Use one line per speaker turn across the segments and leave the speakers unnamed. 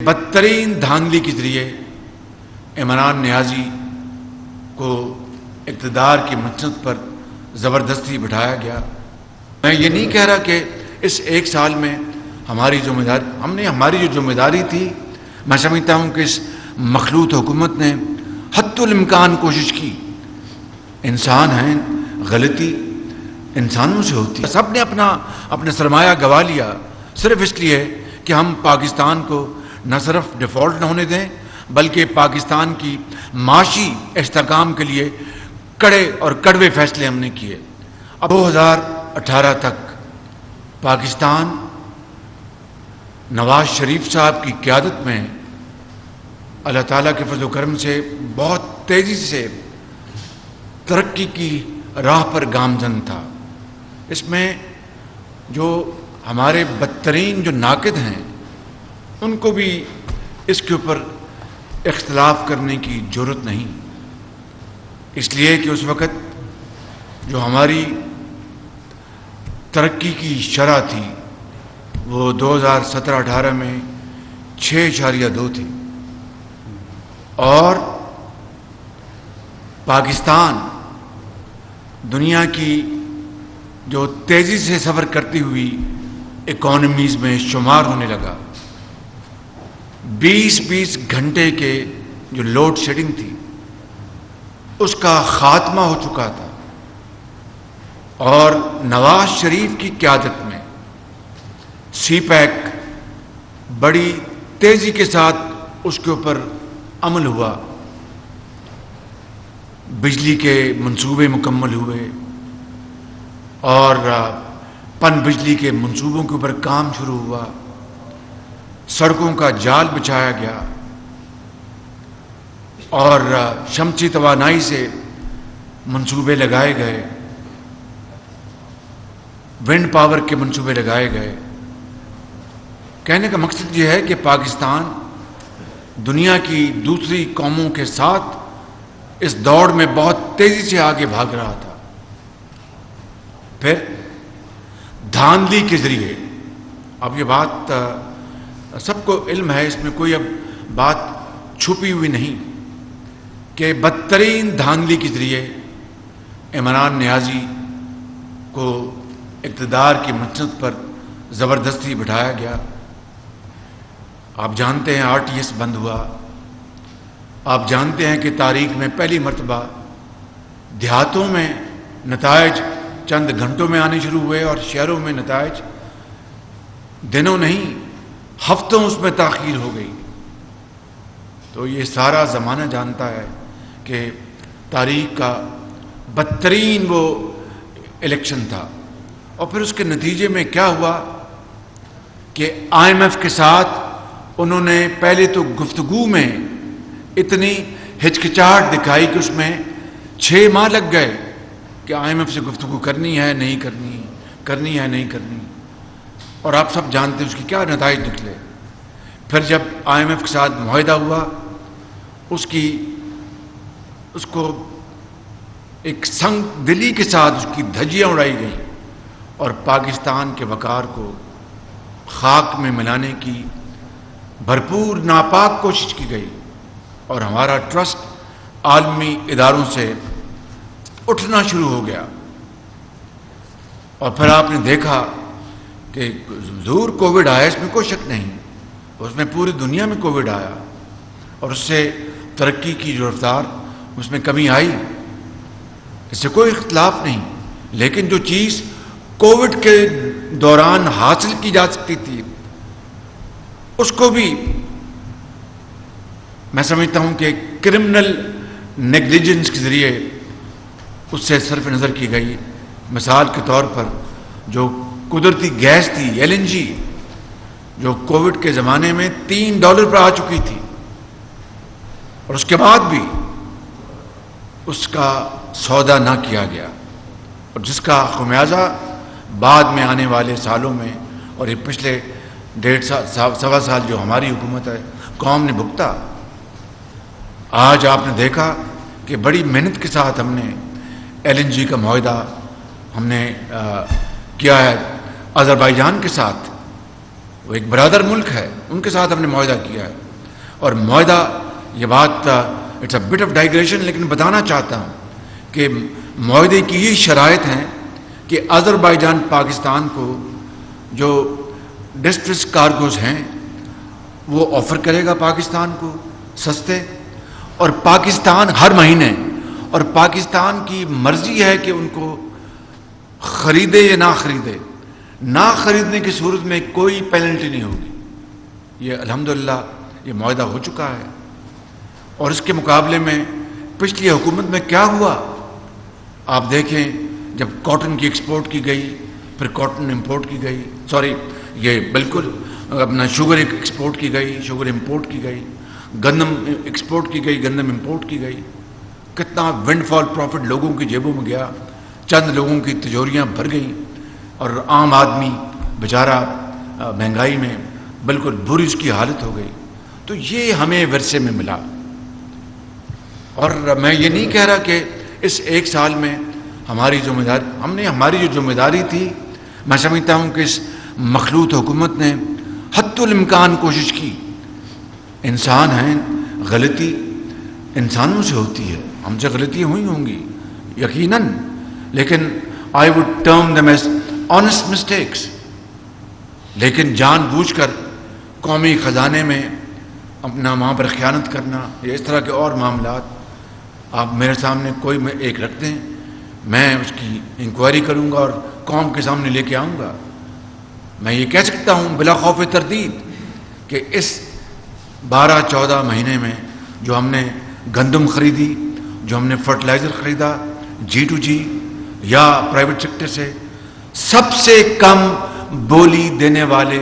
بدترین دھاندلی کے ذریعے عمران نیازی کو اقتدار کی منصب پر زبردستی بٹھایا گیا۔ میں یہ نہیں کہہ رہا کہ اس ایک سال میں ہماری جو ذمہ داری تھی، میں سمجھتا ہوں کہ اس مخلوط حکومت نے حتی الامکان کوشش کی۔ انسان ہیں، غلطی انسانوں سے ہوتی ہے۔ سب نے اپنا سرمایہ گوا لیا صرف اس لیے کہ ہم پاکستان کو نہ صرف ڈیفالٹ نہ ہونے دیں بلکہ پاکستان کی معاشی استحکام کے لیے کڑے اور کڑوے فیصلے ہم نے کیے۔ اب 2018 تک پاکستان نواز شریف صاحب کی قیادت میں اللہ تعالیٰ کے فضل و کرم سے بہت تیزی سے ترقی کی راہ پر گامزن تھا۔ اس میں جو ہمارے بدترین جو ناقد ہیں ان کو بھی اس کے اوپر اختلاف کرنے کی جرات نہیں، اس لیے کہ اس وقت جو ہماری ترقی کی شرح تھی وہ 2017-18 میں 6.2 تھی، اور پاکستان دنیا کی جو تیزی سے سفر کرتی ہوئی اکانومیز میں شمار ہونے لگا۔ 20 گھنٹے کے جو لوڈ شیڈنگ تھی اس کا خاتمہ ہو چکا تھا، اور نواز شریف کی قیادت میں سی پیک بڑی تیزی کے ساتھ اس کے اوپر عمل ہوا، بجلی کے منصوبے مکمل ہوئے اور پن بجلی کے منصوبوں کے اوپر کام شروع ہوا، سڑکوں کا جال بچھایا گیا اور شمسی توانائی سے منصوبے لگائے گئے، ونڈ پاور کے منصوبے لگائے گئے۔ کہنے کا مقصد یہ ہے کہ پاکستان دنیا کی دوسری قوموں کے ساتھ اس دوڑ میں بہت تیزی سے آگے بھاگ رہا تھا۔ پھر دھاندلی کے ذریعے، اب یہ بات سب کو علم ہے، اس میں کوئی اب بات چھپی ہوئی نہیں، کہ بدترین دھاندلی کے ذریعے عمران نیازی کو اقتدار کی منصب پر زبردستی بٹھایا گیا۔ آپ جانتے ہیں RTS بند ہوا، آپ جانتے ہیں کہ تاریخ میں پہلی مرتبہ دیہاتوں میں نتائج چند گھنٹوں میں آنے شروع ہوئے اور شہروں میں نتائج دنوں نہیں ہفتوں اس میں تاخیر ہو گئی۔ تو یہ سارا زمانہ جانتا ہے کہ تاریخ کا بدترین وہ الیکشن تھا، اور پھر اس کے نتیجے میں کیا ہوا کہ IMF کے ساتھ انہوں نے پہلے تو گفتگو میں اتنی ہچکچاہٹ دکھائی کہ اس میں 6 ماہ لگ گئے کہ IMF سے گفتگو کرنی ہے نہیں کرنی، کرنی ہے نہیں کرنی، اور آپ سب جانتے ہیں اس کی کیا نتائج نکلے۔ پھر جب IMF کے ساتھ معاہدہ ہوا، اس کو ایک سنگ دلی کے ساتھ اس کی دھجیاں اڑائی گئیں اور پاکستان کے وقار کو خاک میں ملانے کی بھرپور ناپاک کوشش کی گئی، اور ہمارا ٹرسٹ عالمی اداروں سے اٹھنا شروع ہو گیا۔ اور پھر آپ نے دیکھا کہ ضرور کووڈ آیا، اس میں کوئی شک نہیں، اس میں پوری دنیا میں کووڈ آیا اور اس سے ترقی کی جو رفتار اس میں کمی آئی، اس سے کوئی اختلاف نہیں، لیکن جو چیز کووڈ کے دوران حاصل کی جا سکتی تھی اس کو بھی میں سمجھتا ہوں کہ کرمنل نیگلیجنس کے ذریعے اس سے صرف نظر کی گئی۔ مثال کے طور پر جو قدرتی گیس تھی LNG، جو کووڈ کے زمانے میں $3 پر آ چکی تھی، اور اس کے بعد بھی اس کا سودا نہ کیا گیا، اور جس کا خمیازہ بعد میں آنے والے سالوں میں اور یہ پچھلے 1.5 سال جو ہماری حکومت ہے قوم نے بھگتا۔ آج آپ نے دیکھا کہ بڑی محنت کے ساتھ ہم نے LNG کا معاہدہ ہم نے کیا ہے آذربائیجان کے ساتھ، وہ ایک برادر ملک ہے، ان کے ساتھ ہم نے معاہدہ کیا ہے. اور معاہدہ، یہ بات it's a bit of digression, لیکن بتانا چاہتا ہوں کہ معاہدے کی یہ شرائط ہیں کہ آذربائیجان پاکستان کو جو ڈسٹرس کارگوز ہیں وہ آفر کرے گا پاکستان کو سستے، اور پاکستان ہر مہینے، اور پاکستان کی مرضی ہے کہ ان کو خریدے یا نہ خریدے. نہ خریدنے کی صورت میں کوئی پینلٹی نہیں ہوگی. یہ الحمدللہ یہ معاہدہ ہو چکا ہے. اور اس کے مقابلے میں پچھلی حکومت میں کیا ہوا آپ دیکھیں، جب کاٹن کی ایکسپورٹ کی گئی، پھر کاٹن امپورٹ کی گئی، یہ بالکل اپنا شوگر ایکسپورٹ کی گئی، شوگر امپورٹ کی گئی، گندم ایکسپورٹ کی گئی، گندم امپورٹ کی گئی. کتنا ونڈ فال پروفٹ لوگوں کی جیبوں میں گیا، چند لوگوں کی تجوریاں بھر گئیں، اور عام آدمی بیچارہ مہنگائی میں بالکل بری اس کی حالت ہو گئی. تو یہ ہمیں ورثے میں ملا. اور میں یہ نہیں کہہ رہا کہ اس ایک سال میں ہماری ہماری جو ذمہ داری تھی، میں سمجھتا ہوں کہ اس مخلوط حکومت نے حتی الامکان کوشش کی. انسان ہیں، غلطی انسانوں سے ہوتی ہے، ہم سے غلطیاں ہوئی ہوں گی یقیناً، لیکن I would term them as honest mistakes. لیکن جان بوجھ کر قومی خزانے میں اپنا وہاں پر خیانت کرنا یا اس طرح کے اور معاملات آپ میرے سامنے کوئی ایک رکھ دیں، میں اس کی انکوائری کروں گا اور قوم کے سامنے لے کے آؤں گا. میں یہ کہہ سکتا ہوں بلا خوف تردید کہ اس 12-14 مہینے میں جو ہم نے گندم خریدی، جو ہم نے فرٹیلائزر خریدا G2G یا پرائیویٹ سیکٹر سے، سب سے کم بولی دینے والے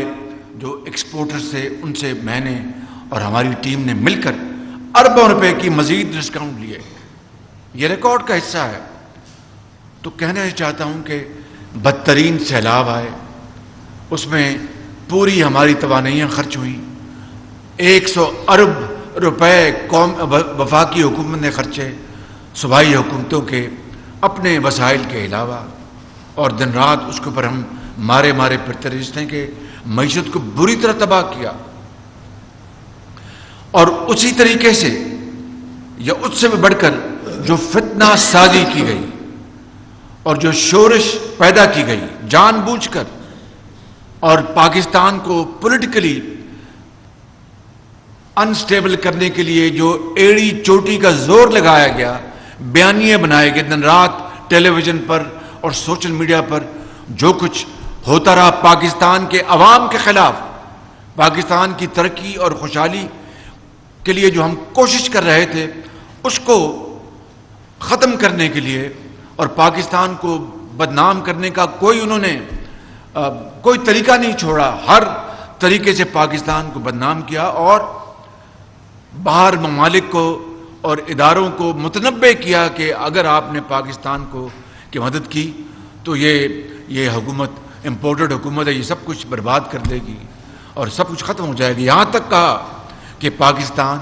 جو ایکسپورٹر سے، ان سے میں نے اور ہماری ٹیم نے مل کر اربوں روپے کی مزید ڈسکاؤنٹ لیے. یہ ریکارڈ کا حصہ ہے. تو کہنا چاہتا ہوں کہ بدترین سیلاب آئے، اس میں پوری ہماری توانائیاں خرچ ہوئیں. 100 ارب روپے وفاقی حکومت نے خرچے صوبائی حکومتوں کے اپنے وسائل کے علاوہ، اور دن رات اس کے اوپر ہم مارے پھرتے رہتے ہیں کہ معیشت کو بری طرح تباہ کیا. اور اسی طریقے سے یا اس سے بھی بڑھ کر جو فتنہ سازی کی گئی اور جو شورش پیدا کی گئی جان بوجھ کر، اور پاکستان کو پولیٹیکلی انسٹیبل کرنے کے لیے جو ایڑی چوٹی کا زور لگایا گیا، بیانیے بنائے گئے دن رات ٹیلی ویژن پر اور سوشل میڈیا پر، جو کچھ ہوتا رہا پاکستان کے عوام کے خلاف، پاکستان کی ترقی اور خوشحالی کے لیے جو ہم کوشش کر رہے تھے اس کو ختم کرنے کے لیے اور پاکستان کو بدنام کرنے کا انہوں نے کوئی طریقہ نہیں چھوڑا. ہر طریقے سے پاکستان کو بدنام کیا اور باہر ممالک کو اور اداروں کو متنبع کیا کہ اگر آپ نے پاکستان کی مدد کی تو یہ حکومت امپورٹڈ حکومت ہے، یہ سب کچھ برباد کر دے گی اور سب کچھ ختم ہو جائے گی. یہاں تک کہا کہ پاکستان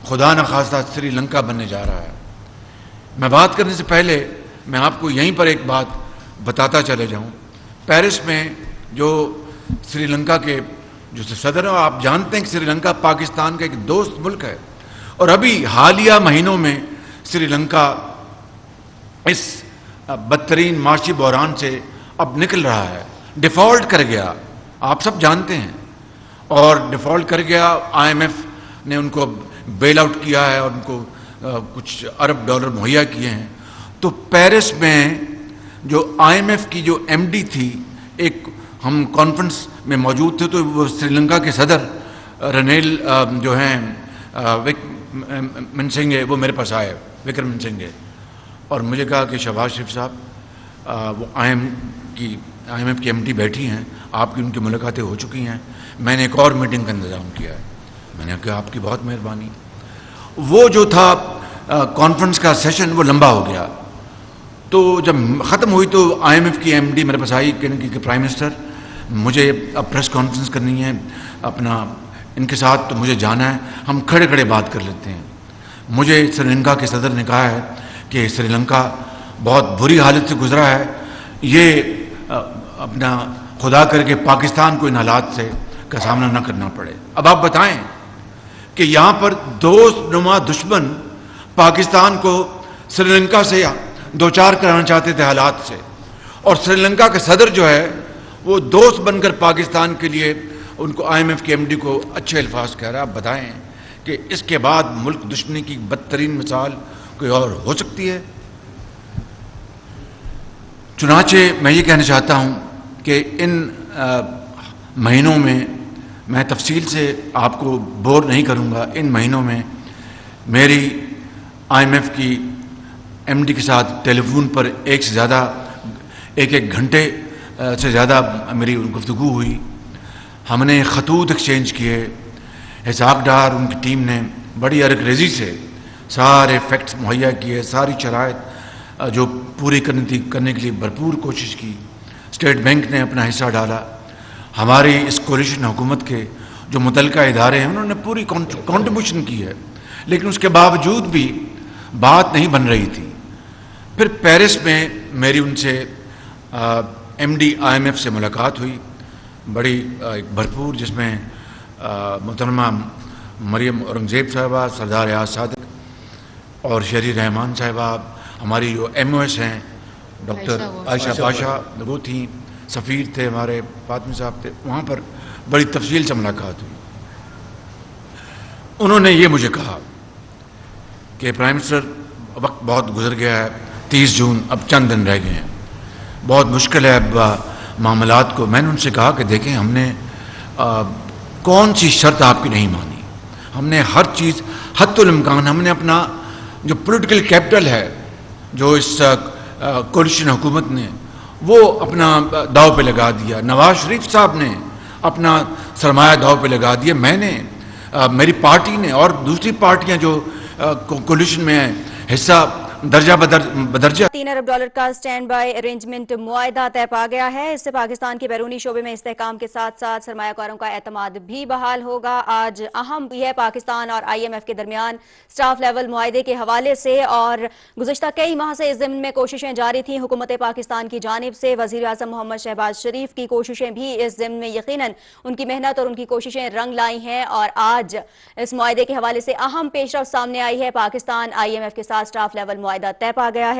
خدا نخواستہ سری لنکا بننے جا رہا ہے. میں بات کرنے سے پہلے میں آپ کو یہیں پر ایک بات بتاتا چلے جاؤں. پیرس میں جو سری لنکا کے جو صدر ہیں، آپ جانتے ہیں کہ سری لنکا پاکستان کا ایک دوست ملک ہے، اور ابھی حالیہ مہینوں میں سری لنکا اس بدترین معاشی بحران سے اب نکل رہا ہے. ڈیفالٹ کر گیا، آپ سب جانتے ہیں، اور ڈیفالٹ کر گیا. IMF نے ان کو بیل آؤٹ کیا ہے اور ان کو کچھ ارب ڈالر مہیا کیے ہیں. تو پیرس میں جو IMF کی جو MD تھی، ایک ہم کانفرنس میں موجود تھے تو وہ سری لنکا کے صدر رنیل جو ہیں منسنگے، وہ میرے پاس آئے، وکرم منسنگے، اور مجھے کہا کہ شہباز شریف صاحب وہ IMF کی MD بیٹھی ہیں، آپ کی ان کی ملاقاتیں ہو چکی ہیں، میں نے ایک اور میٹنگ کا انتظام کیا ہے. میں نے کہا آپ کی بہت مہربانی. وہ جو تھا کانفرنس کا سیشن وہ لمبا ہو گیا، تو جب ختم ہوئی تو IMF کی MD میرے پاس آئی کہ پرائم منسٹر مجھے اب پریس کانفرنس کرنی ہے اپنا ان کے ساتھ، تو مجھے جانا ہے، ہم کھڑے کھڑے بات کر لیتے ہیں. مجھے سری لنکا کے صدر نے کہا ہے کہ سری لنکا بہت بری حالت سے گزرا ہے، یہ اپنا خدا کر کے پاکستان کو ان حالات سے کا سامنا نہ کرنا پڑے. اب آپ بتائیں کہ یہاں پر دوست نما دشمن پاکستان کو سری لنکا سے دوچار کرانا چاہتے تھے حالات سے, اور سری لنکا کا صدر جو ہے وہ دوست بن کر پاکستان کے لیے ان کو IMF کے MD کو اچھے الفاظ کہہ رہا ہے. آپ بتائیں کہ اس کے بعد ملک دشمنی کی بدترین مثال کوئی اور ہو سکتی ہے؟ چنانچہ میں یہ کہنا چاہتا ہوں کہ ان مہینوں میں تفصیل سے آپ کو بور نہیں کروں گا. ان مہینوں میں میری IMF کی MD کے ساتھ ٹیلی فون پر ایک گھنٹے سے زیادہ میری گفتگو ہوئی. ہم نے خطوط ایکسچینج کیے. اسحاق ڈار ان کی ٹیم نے بڑی ارکریزی سے سارے فیکٹس مہیا کیے, ساری شرائط جو پوری کرنے کے لیے بھرپور کوشش کی. اسٹیٹ بینک نے اپنا حصہ ڈالا. ہماری اس کولیشن حکومت کے جو متعلقہ ادارے ہیں انہوں نے پوری کنٹریبیوشن کی ہے, لیکن اس کے باوجود بھی بات نہیں بن رہی تھی. پھر پیرس میں میری ان سے MD IMF سے ملاقات ہوئی, بڑی بھرپور, جس میں محترمہ مریم اورنگزیب صاحبہ, سردار ریاض صادق اور شہری رحمان صاحبہ, ہماری جو MOS ہیں ڈاکٹر عائشہ پاشا وہ تھیں, سفیر تھے ہمارے فاطمی صاحب تھے. وہاں پر بڑی تفصیل سے ملاقات ہوئی. انہوں نے یہ مجھے کہا کہ پرائم منسٹر وقت بہت گزر گیا ہے, 30 جون اب چند دن رہ گئے ہیں, بہت مشکل ہے اب معاملات کو. میں نے ان سے کہا کہ دیکھیں ہم نے کون سی شرط آپ کی نہیں مانی. ہم نے ہر چیز حتی الامکان, ہم نے اپنا جو پولیٹیکل کیپٹل ہے جو اس کولیشن حکومت نے وہ اپنا داؤ پہ لگا دیا. نواز شریف صاحب نے اپنا سرمایہ داؤ پہ لگا دیا. میں نے, میری پارٹی نے اور دوسری پارٹیاں جو کولیشن میں ہیں حصہ درجہ بدرجہ.
$3 ارب کا اسٹینڈ بائی ارینجمنٹ معاہدہ طے پا گیا ہے. اس سے پاکستان کے بیرونی شعبے میں استحکام کے ساتھ ساتھ سرمایہ کاروں کا اعتماد بھی بحال ہوگا. آج اہم بھی ہے پاکستان اور IMF کے درمیان سٹاف لیول معاہدے کے حوالے سے, اور گزشتہ کئی ماہ سے اس ضمن میں کوششیں جاری تھیں حکومت پاکستان کی جانب سے. وزیر اعظم محمد شہباز شریف کی کوششیں بھی اس ضمن میں یقیناً ان کی محنت اور ان کی کوششیں رنگ لائی ہیں, اور آج اس معاہدے کے حوالے سے اہم پیش رفت سامنے آئی ہے. پاکستان IMF کے ساتھ سٹاف لیول معاہدہ طے پا گیا ہے.